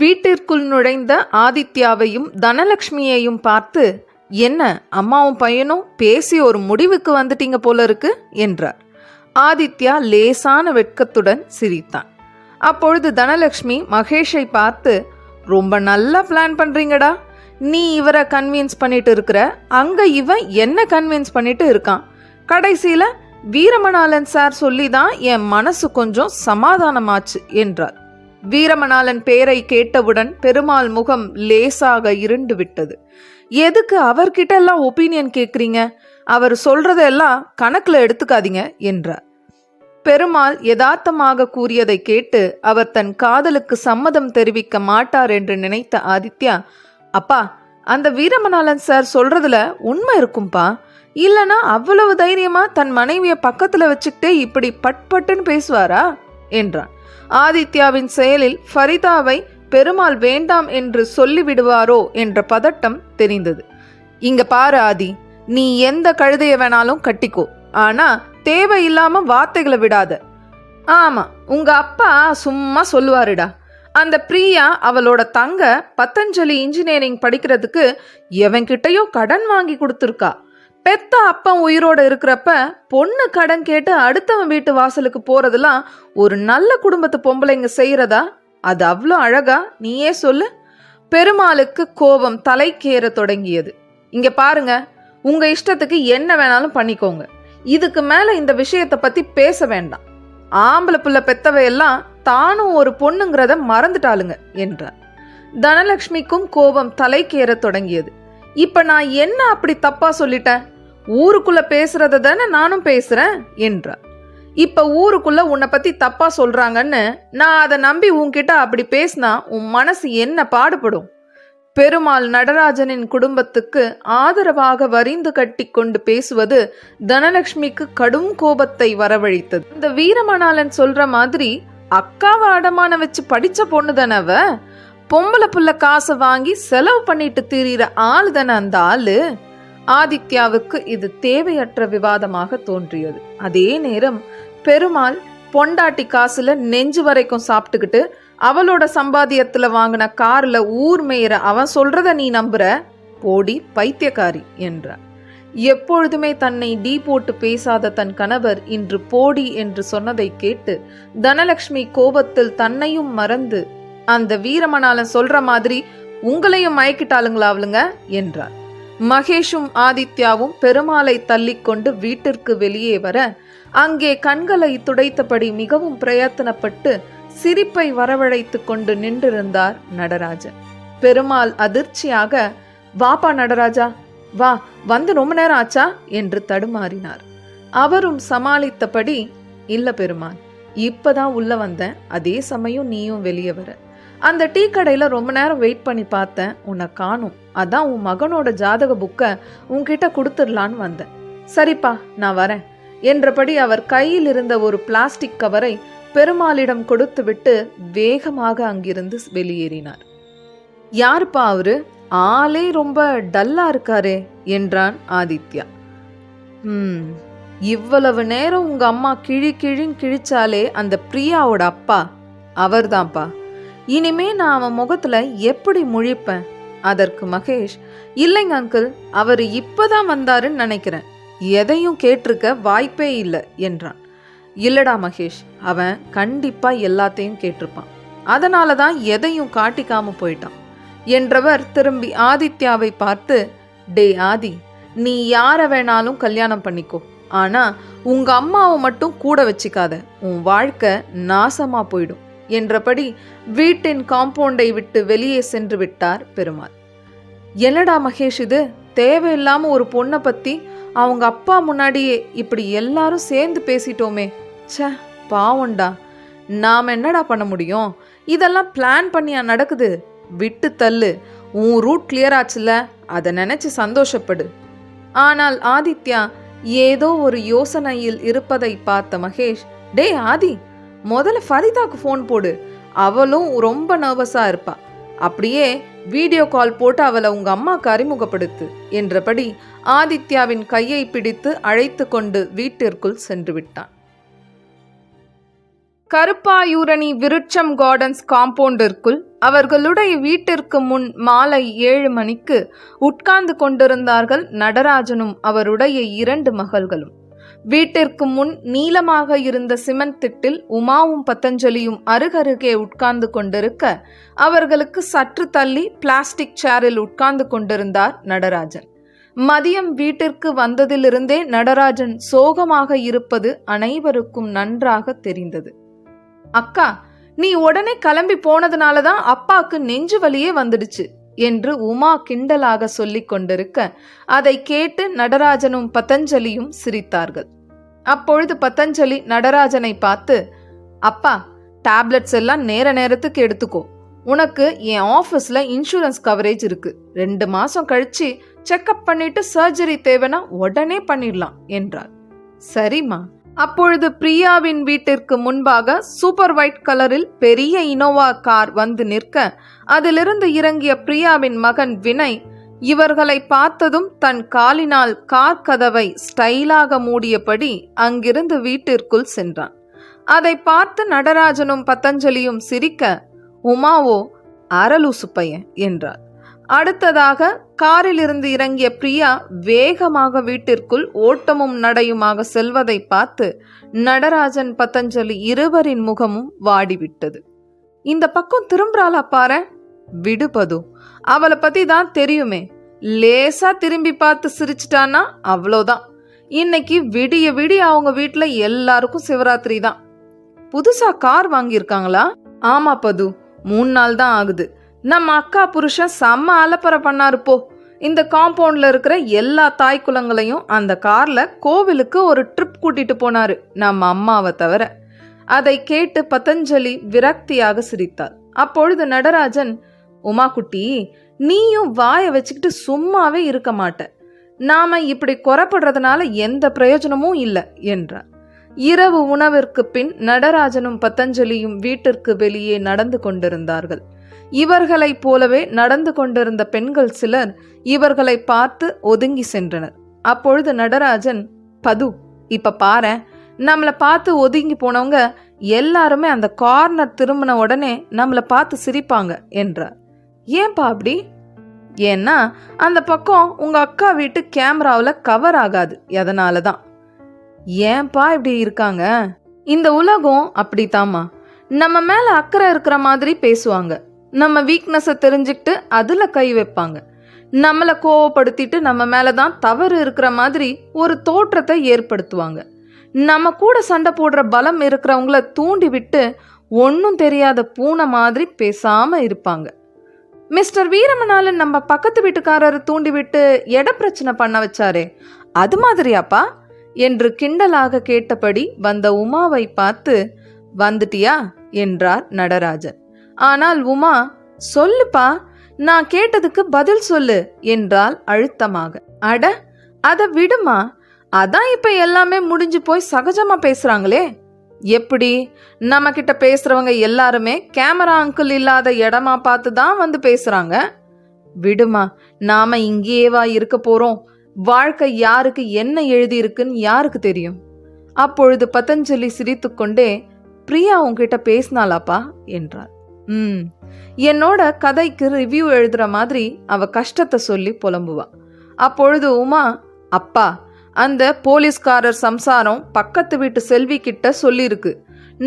வீட்டிற்குள் நுழைந்த ஆதித்யாவையும் தனலட்சுமியையும் பார்த்து, என்ன அம்மாவும் பையனும் பேசி ஒரு முடிவுக்கு வந்துட்டீங்க போல இருக்கு என்றார். ஆதித்யா லேசான வெட்கத்துடன் சிரித்தான். அப்பொழுது தனலட்சுமி மகேஷை பார்த்து, ரொம்ப நல்லா பிளான் பண்றீங்கடா, நீ இவரை கன்வின்ஸ் பண்ணிட்டு இருக்கிற, அங்க இவன் என்ன கன்வின்ஸ் பண்ணிட்டு இருக்கான், கடைசியில வீரமணாலன் சார் சொல்லிதான் என் மனசு கொஞ்சம் சமாதானமாச்சு என்றார். வீரமணாலன் பேரை கேட்டவுடன் பெருமாள் முகம் லேசாக இருண்டு விட்டது. எதுக்கு அவர்கிட்ட எல்லாம் ஒப்பீனியன் கேட்குறீங்க, அவர் சொல்றதெல்லாம் கணக்குல எடுத்துக்காதீங்க என்றார். பெருமாள் யதார்த்தமாக கூறியதை கேட்டு அவர் தன் காதலுக்கு சம்மதம் தெரிவிக்க மாட்டார் என்று நினைத்த ஆதித்யா, அப்பா அந்த வீரமணாலன் சார் சொல்றதுல உண்மை இருக்கும்பா, இல்லனா அவ்வளவு தைரியமா தன் மனைவிய பக்கத்துல வச்சுக்கிட்டே இப்படி பட்பட்டுன்னு பேசுவாரா என்றான். ஆதித்யாவின் செயலில் ஃபரிதாவை பெருமாள் வேண்டாம் என்று சொல்லிவிடுவாரோ என்ற பதட்டம் தெரிந்தது. இங்க பாரு ஆதி, நீ எந்த கழுதைய வேணாலும் கட்டிக்கோ, ஆனா தேவையில்லாம வார்த்தைகளை விடாத. ஆமா, உங்க அப்பா சும்மா சொல்லுவாருடா, அந்த பிரியா அவளோட தங்க பத்தஞ்சலி இன்ஜினியரிங் படிக்கிறதுக்கு எவன்கிட்டயோ கடன் வாங்கி கொடுத்துருக்கா. பெத்த அப்பன் உயிரோட இருக்கிறப்ப பொண்ணு கடன் கேட்டு அடுத்தவன் வீட்டு வாசலுக்கு போறதெல்லாம் ஒரு நல்ல குடும்பத்து பொம்பளைங்க செய்யறதா? அது அவ்வளோ அழகா? நீயே சொல்லு. பெருமாளுக்கு கோபம் தலைக்கேற தொடங்கியது. இங்க பாருங்க, உங்க இஷ்டத்துக்கு என்ன வேணாலும் பண்ணிக்கோங்க, இதுக்கு மேல இந்த விஷயத்தை பத்தி பேச வேண்டாம். ஆம்பளை புள்ள பெத்தவையெல்லாம் தானும் ஒரு பொண்ணுங்கிறத மறந்துட்டாளுங்க என்றார். தனலட்சுமிக்கும் கோபம் தலைக்கேற தொடங்கியது. இப்ப நான் என்ன அப்படி தப்பா சொல்லிட்டேன்? ஊருக்குள்ள பேசுறத தானே நானும் பேசுறேன் என்றார். இப்ப ஊருக்குள்ள உன்னை பத்தி தப்பா சொல்றாங்கன்னு நான் அதை நம்பி உன்கிட்ட அப்படி பேசினா உன் மனசு என்ன பாடுபடும்? பெருமாள் நடராஜனின் குடும்பத்துக்கு ஆதரவாக வரிந்து கட்டி கொண்டு பேசுவது தனலட்சுமிக்கு கடும் கோபத்தை வரவழைத்தது. இந்த வீரமணாலன் சொல்ற மாதிரி அக்காவை அடமான வச்சு படிச்ச பொண்ணு தானே அவ, பொம்பளை புள்ள காசை வாங்கி செலவு பண்ணிட்டு திரியிற ஆளு தானே அந்த ஆளு. ஆதித்யாவுக்கு இது தேவையற்ற விவாதமாக தோன்றியது. அதே நேரம் பெருமாள் பொண்டாட்டி காசுல நெஞ்சு வரைக்கும் சாப்பிட்டுக்கிட்டு அவளோட சம்பாத்தியத்துல வாங்கின கார்ல ஊர் மேயற அவன் சொல்றத நீ நம்புற? போடி பைத்தியக்காரி என்றார். எப்பொழுதுமே தன்னை டீ போட்டு பேசாத தன் கணவர் இன்று போடி என்று சொன்னதை கேட்டு தனலட்சுமி கோபத்தில் தன்னையும் மறந்து, அந்த வீரமணாலன் சொல்ற மாதிரி உங்களையும் மயக்கிட்டாளுங்களா அவளுங்க என்றார். மகேஷும் ஆதித்யாவும் பெருமாளை தள்ளிக்கொண்டு வீட்டிற்கு வெளியே வர அங்கே கண்களை துடைத்தபடி மிகவும் பிரயத்தனப்பட்டு சிரிப்பை வரவழைத்து கொண்டு நின்றிருந்தார் நடராஜன். பெருமாள் அதிர்ச்சியாக, வாப்பா நடராஜா வா, வந்து ரொம்ப நேரம் ஆச்சா என்று தடுமாறினார். அவரும் சமாளித்தபடி, இல்ல பெருமாள், இப்பதான் உள்ள வந்தேன், அதே சமயம் நீயும் வெளியே வர. அந்த டீ கடையில ரொம்ப நேரம் வெயிட் பண்ணி பார்த்தேன், உன்னை காணும், அதான் உன் மகனோட ஜாதக புக்கை உன்கிட்ட கொடுத்துடலான்னு வந்தேன். சரிப்பா நான் வரேன் என்றபடி அவர் கையில் இருந்த ஒரு பிளாஸ்டிக் கவரை பெருமாளிடம் கொடுத்து விட்டு வேகமாக அங்கிருந்து வெளியேறினார். யாருப்பா அவரு, ஆளே ரொம்ப டல்லா இருக்காரே என்றான் ஆதித்யா. இவ்வளவு நேரம் உங்க அம்மா கிழின்னு கிழிச்சாலே அந்த பிரியாவோட அப்பா அவர்தான்ப்பா. இனிமே நான் அவன் முகத்துல எப்படி முழிப்பேன்? அதற்கு மகேஷ், இல்லைங்க அங்கிள், அவர் இப்பதான் வந்தாருன்னு நினைக்கிறேன், எதையும் கேட்டிருக்க வாய்ப்பே இல்லை என்றான். இல்லடா மகேஷ், அவன் கண்டிப்பா எல்லாத்தையும் கேட்டிருப்பான், அதனாலதான் எதையும் காட்டிக்காம போயிட்டான் என்றவர் திரும்பி ஆதித்யாவை பார்த்து, டே ஆதி, நீ யார வேணாலும் கல்யாணம் பண்ணிக்கோ, ஆனா உங்க அம்மாவை மட்டும் கூட வச்சுக்காத, உன் வாழ்க்கை நாசமா போயிடும் என்றபடி வீட்டின் காம்பவுண்டை விட்டு வெளியே சென்று விட்டார் பெருமாள். என்னடா மகேஷ் இது, தேவையில்லாம ஒரு பொண்ணை பத்தி அவங்க அப்பா முன்னாடியே இப்படி எல்லாரும் சேர்ந்து பேசிட்டோமே, சே பாவண்டா, நாம் என்னடா பண்ண முடியும்? இதெல்லாம் பிளான் பண்ணியா நடக்குது? விட்டு தள்ளு, உன் ரூட் கிளியர் ஆச்சுல, அதை நினைச்சு சந்தோஷப்படு. ஆனால் ஆதித்யா ஏதோ ஒரு யோசனையில் இருப்பதை பார்த்த மகேஷ், டே ஆதி, முதல்ல ஃபரிதாக்கு ஃபோன் போடு, அவளும் ரொம்ப நர்வஸா இருப்பா, அப்படியே வீடியோ கால் போட்டு அவளை உங்க அம்மாக்கு அறிமுகப்படுத்து என்றபடி ஆதித்யாவின் கையை பிடித்து அழைத்து கொண்டு வீட்டிற்குள் சென்று விட்டான். கருப்பாயூரணி விருட்சம் கார்டன்ஸ் காம்பவுண்டிற்குள் அவர்களுடைய வீட்டிற்கு முன் மாலை 7 மணிக்கு உட்கார்ந்து கொண்டிருந்தார்கள் நடராஜனும் அவருடைய 2 மகள்களும். வீட்டிற்கு முன் நீளமாக இருந்த சிமெண்ட் திட்டில் உமாவும் பதஞ்சலியும் அருகருகே உட்கார்ந்து கொண்டிருக்க, அவர்களுக்கு சற்று தள்ளி பிளாஸ்டிக் சேரில் உட்கார்ந்து கொண்டிருந்தார் நடராஜன். மதியம் வீட்டிற்கு வந்ததிலிருந்தே நடராஜன் சோகமாக இருப்பது அனைவருக்கும் நன்றாக தெரிந்தது. அக்கா, நீ உடனே கிளம்பி போனதுனாலதான் அப்பாக்கு நெஞ்சு வலியே வந்துடுச்சு என்று உமா கிண்டலாக சொல்லிக் கொண்டிருக்க, அதை கேட்டு நடராஜனும் பதஞ்சலியும் சிரித்தார்கள். அப்பொழுது பதஞ்சலி நடராஜனை பார்த்து, அப்பா, டேப்லெட்ஸ் எல்லாம் நேரத்துக்கு எடுத்துக்கோ. உனக்கு என் ஆஃபீஸ்ல இன்சூரன்ஸ் கவரேஜ் இருக்கு. 2 மாசம் கழிச்சு செக்அப் பண்ணிட்டு சர்ஜரி தேவைன்னா உடனே பண்ணிடலாம் என்றார். சரிம்மா. அப்பொழுது பிரியாவின் வீட்டிற்கு முன்பாக சூப்பர் ஒயிட் கலரில் பெரிய இனோவா கார் வந்து நிற்க, அதிலிருந்து இறங்கிய பிரியாவின் மகன் வினய் இவர்களை பார்த்ததும் தன் காலினால் கார் கதவை ஸ்டைலாக மூடியபடி அங்கிருந்து வீட்டிற்குள் சென்றான். அதை பார்த்து நடராஜனும் பதஞ்சலியும் சிரிக்க, உமாவோ அரலூசு பையன் என்றார். அடுத்ததாக காரில் இருந்து இறங்கிய பிரியா வேகமாக வீட்டிற்குள் ஓட்டமும் நடையுமாக செல்வதை பார்த்து நடராஜன் பதஞ்சலி இருவரின் முகமும் வாடிவிட்டது. இந்த பக்கம் திரும்புறாளா பாரு, விடுபது, அவளை பத்தி தான் தெரியுமே. லேசா திரும்பி பார்த்து சிரிச்சிட்டானா அவ்வளோதான். இன்னைக்கு விடிய விடிய அவங்க வீட்டுல எல்லாருக்கும் சிவராத்திரி தான். புதுசா கார் வாங்கியிருக்காங்களா? ஆமா பது, 3 நாள் தான் ஆகுது. நம்ம அக்கா புருஷன் செம்ம அலப்பறை பண்ணாரு போ. இந்த காம்பவுண்ட்ல இருக்கிற எல்லா தாய் குலங்களையும் அந்த கார்ல கோவிலுக்கு ஒரு ட்ரிப் கூட்டிட்டு போனாரு, நம்ம அம்மாவை தவிர. அதை கேட்டு பதஞ்சலி விரக்தியாக சிரித்தார். அப்பொழுது நடராஜன், உமா குட்டி, நீயும் வாயை வச்சுக்கிட்டு சும்மாவே இருக்க மாட்ட. நாம இப்படி குறைப்படுறதுனால எந்த பிரயோஜனமும் இல்லை என்றார். இரவு உணவிற்கு பின் நடராஜனும் பதஞ்சலியும் வீட்டிற்கு வெளியே நடந்து கொண்டிருந்தார்கள். இவர்களைப் போலவே நடந்து கொண்டிருந்த பெண்கள் சிலர் இவர்களை பார்த்து ஒதுங்கி சென்றனர். அப்பொழுது நடராஜன், பது, இப்ப பாரு, நம்மளை பார்த்து ஒதுங்கி போனவங்க எல்லாருமே அந்த கார்னர் திரும்பின உடனே நம்மளை பார்த்து சிரிப்பாங்க என்றார். ஏன்பா அப்படி? ஏன்னா அந்த பக்கம் உங்க அக்கா வீட்டு கேமராவில் கவர் ஆகாது, அதனாலதான். ஏன்பா இப்படி இருக்காங்க? இந்த உலகம் அப்படித்தாமா. நம்ம மேல அக்கறை இருக்கிற மாதிரி பேசுவாங்க. நம்ம வீக்னஸை தெரிஞ்சுக்கிட்டு அதுல கை வைப்பாங்க. நம்மளை கோவப்படுத்திட்டு நம்ம மேலதான் தவறு இருக்கிற மாதிரி ஒரு தோற்றத்தை ஏற்படுத்துவாங்க. நம்ம கூட சண்டை போடுற பலம் இருக்கிறவங்கள தூண்டி விட்டு ஒன்னும் தெரியாத பூனை மாதிரி பேசாம இருப்பாங்க. மிஸ்டர் வீரமணாலன் நம்ம பக்கத்து வீட்டுக்காரரை தூண்டி விட்டு எட பிரச்சனை பண்ண வச்சாரே, அது மாதிரியாப்பா என்று கிண்டலாக கேட்டபடி வந்த உமாவை பார்த்து, வந்துட்டியா என்றார் நடராஜன். ஆனால் உமா, சொல்லுப்பா, நான் கேட்டதுக்கு பதில் சொல்லு என்றால் அழுத்தமாக. அட, அத விடுமா, அதான் இப்ப எல்லாமே முடிஞ்சு போய் சகஜமா பேசுறாங்களே. எப்படி? நம்ம கிட்ட பேசுறவங்க எல்லாருமே கேமரா அங்கிள் இல்லாத இடமா பார்த்து தான் வந்து பேசுறாங்க. விடுமா, நாம இங்கேயேவா இருக்க போறோம்? வாழ்க்கை யாருக்கு என்ன எழுதி இருக்குன்னு யாருக்கு தெரியும்? அப்பொழுது பதஞ்சலி சிரித்துக்கொண்டே, பிரியா உன்கிட்ட பேசினாலாப்பா என்றார். என்னோட கதைக்கு ரிவ்யூ எழுதுற மாதிரி அவ கஷ்டத்தை சொல்லி புலம்புவா. அப்பொழுது உமா, அப்பா, அந்த போலீஸ்காரர் சம்சாரம் பக்கத்து வீட்டு செல்வி கிட்ட சொல்லிருக்கு,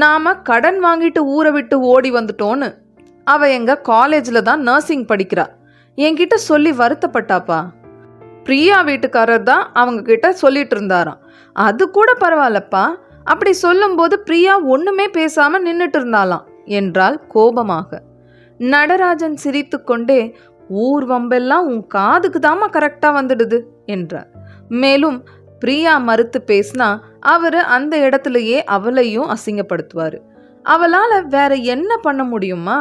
நாம கடன் வாங்கிட்டு ஊரை விட்டு ஓடி வந்துட்டோன்னு. அவ எங்க காலேஜ்ல தான் நர்சிங் படிக்கிறா. என்கிட்ட சொல்லி வருத்தப்பட்டாப்பா. பிரியா வீட்டுக்காரர் தான் அவங்க கிட்ட சொல்லிட்டு இருந்தாராம். அது கூட பரவாயில்லப்பா. அப்படி சொல்லும் போது பிரியா ஒண்ணுமே பேசாம நின்னுட்டு இருந்தாலாம் என்றால் கோபமாக. நடராஜன் சிரித்து கொண்டே, ஊர் வம்பெல்லாம் உன் காதுக்கு தாமா கரெக்டா வந்துடுது என்றார். மேலும் பிரியா மறுத்து பேசினா அவரு அந்த இடத்துலயே அவளையும் அசிங்கப்படுத்துவாரு. அவளால வேற என்ன பண்ண முடியுமா?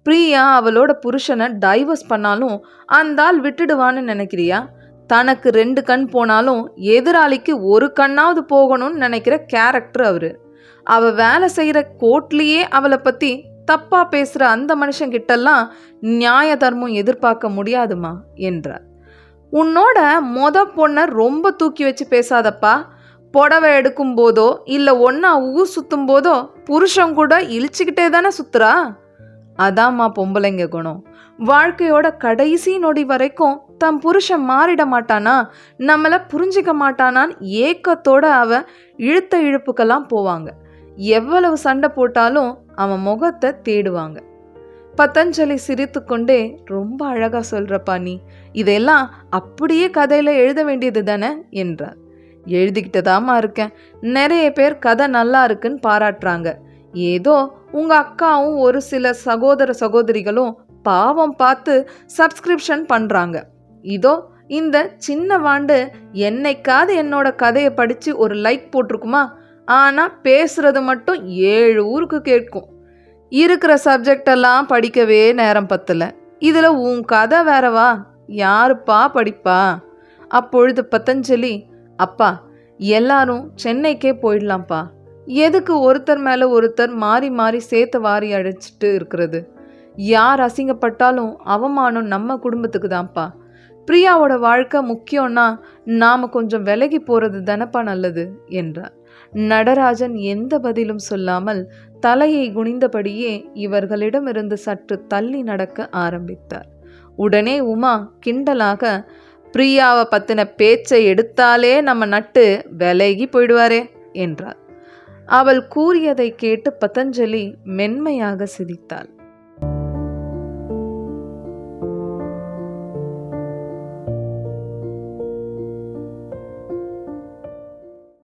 பிரியா அவளோட புருஷனை டைவர்ஸ் பண்ணாலும் அந்த ஆள் விட்டுடுவான்னு நினைக்கிறியா? தனக்கு 2 கண் போனாலும் எதிராளிக்கு 1 கண்ணாவது போகணும்னு நினைக்கிற கேரக்டர் அவரு. அவ வேலை செய்யற கோர்ட்லயே அவளை பத்தி தப்பா பேசுற அந்த மனுஷன் கிட்டெல்லாம் நியாய தர்மம் எதிர்பார்க்க முடியாதுமா என்றார். உன்னோட பொண்ணை ரொம்ப தூக்கி வச்சு பேசாதப்பா. புடவை எடுக்கும் போதோ இல்லை ஒன்றா ஊர் சுற்றும் போதோ புருஷன் கூட இழிச்சுக்கிட்டே தானே சுத்துறா. அதாம்மா பொம்பளைங்க குணம். வாழ்க்கையோட கடைசி நொடி வரைக்கும் தன் புருஷன் மாறிட மாட்டானா, நம்மளை புரிஞ்சிக்க மாட்டானான்னு ஏக்கத்தோட அவ இழுத்த இழுப்புக்கெல்லாம் போவாங்க. எவ்வளவு சண்டை போட்டாலும் அவன் முகத்தை தேடுவாங்க. பதஞ்சலி சிரித்து கொண்டே, ரொம்ப அழகா சொல்றப்பா நீ, இதெல்லாம் அப்படியே கதையில எழுத வேண்டியது தானே என்றார். எழுதிக்கிட்டதாமா இருக்கேன். நிறைய பேர் கதை நல்லா இருக்குன்னு பாராட்டுறாங்க. ஏதோ உங்க அக்காவும் ஒரு சில சகோதர சகோதரிகளும் பாவம் பார்த்து சப்ஸ்கிரிப்ஷன் பண்றாங்க. இதோ இந்த சின்ன வாண்டு என்னைக்காவது என்னோட கதையை படிச்சு ஒரு லைக் போட்டிருக்குமா? ஆனா பேசுறது மட்டும் 7 ஊருக்கு கேட்கும். இருக்கிற சப்ஜெக்டெல்லாம் படிக்கவே நேரம் பத்தல. இதுல உன் கதை வேறவா? யாருப்பா படிப்பா? அப்பொழுது பதஞ்சலி, அப்பா எல்லாரும் சென்னைக்கே போயிடலாம்ப்பா. எதுக்கு ஒருத்தர் மேலே ஒருத்தர் மாறி மாறி சேர்த்து வாரி அழைச்சிட்டு இருக்கிறது? யார் அசிங்கப்பட்டாலும் அவமானம் நம்ம குடும்பத்துக்கு தான்ப்பா. பிரியாவோட வாழ்க்கை முக்கியம்னா நாம் கொஞ்சம் விலகி போகிறது தானப்பா நல்லது என்றார். நடராஜன் எந்த பதிலும் சொல்லாமல் தலையை குனிந்தபடியே இவர்களிடமிருந்து சற்று தள்ளி நடக்க ஆரம்பித்தார். உடனே உமா கிண்டலாக, பிரியாவை பற்றின பேச்சை எடுத்தாலே நம்ம நட்டு விலகி போயிடுவாரே என்றார். அவள் கூறியதை கேட்டு பதஞ்சலி மென்மையாக சிரித்தாள்.